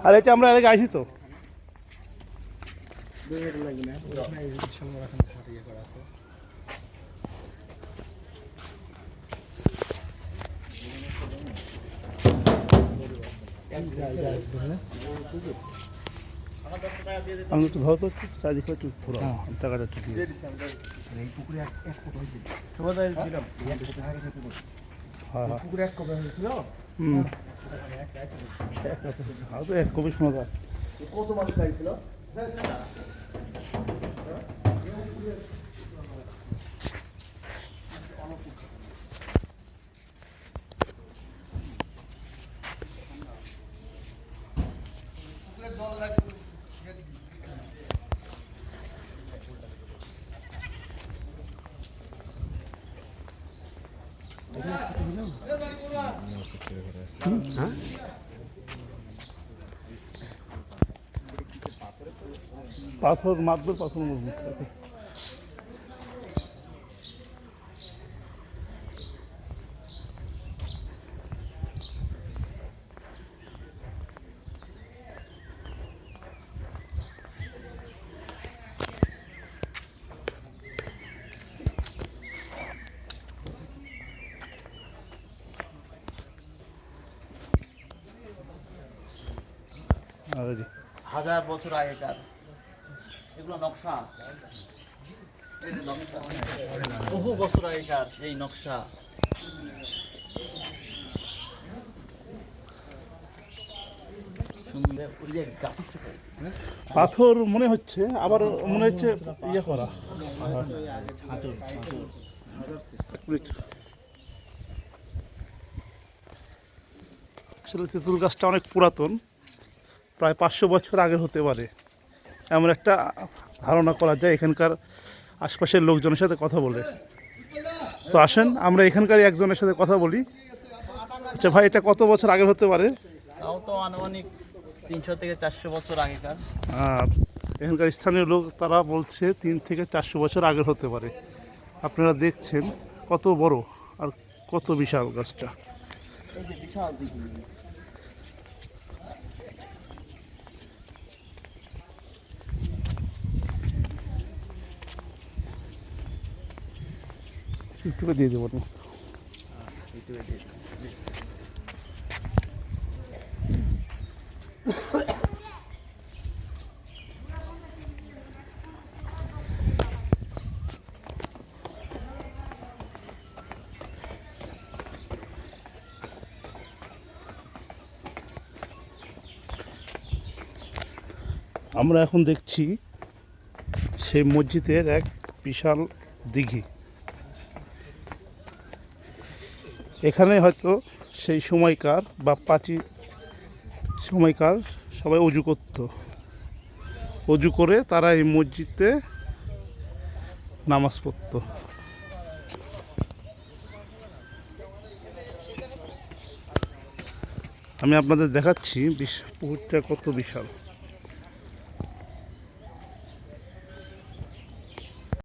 আর এটা আমরা আগে আইছি তো আমি একটু ধরো তো একটু চারিদিকে একটু ঘোরা টাকাটা একটু দিয়ে হ্যাঁ হ্যাঁ পুকুরে এক কবে হয়েছিল এক কবি শোনা যায় কত মানুষ চাইছিল পাথর মারবে পাথর মজবুত থাকে হাজার বছর আগেকার এগুলো নকশা বহু বছর আগেকার এই নকশা পাথর মনে হচ্ছে আবার মনে হচ্ছে ইয়ে করা আসলে তেঁতুল গাছটা অনেক পুরাতন প্রায় 500 বছর আগে হতে পারে এমন একটা ধারণা করা যায় এখানকার আশপাশের লোকজনের সাথে কথা বলে তো আসেন আমরা এখানকার একজনের সাথে কথা বলি আচ্ছা ভাই এটা কত বছর আগে হতে পারে তাও তো আনুমানিক 300 থেকে 400 বছর আগেকার আর এখানকার স্থানীয় লোক তারা বলছে 3 থেকে 400 বছর আগের হতে পারে আপনারা দেখছেন কত বড় আর কত বিশাল গাছটা এই যে বিশাল দিঘি ইউটিউবে দিয়ে দেবো আমরা এখন দেখছি সেই মসজিদের এক বিশাল দিঘি এখানে হয়তো সেই সময়কার বা প্রাচীন সময়কার সবাই অজু করত অজু করে তারা এই মসজিদে নামাজ পড়তো আমি আপনাদের দেখাচ্ছি পুকুরটা কত বিশাল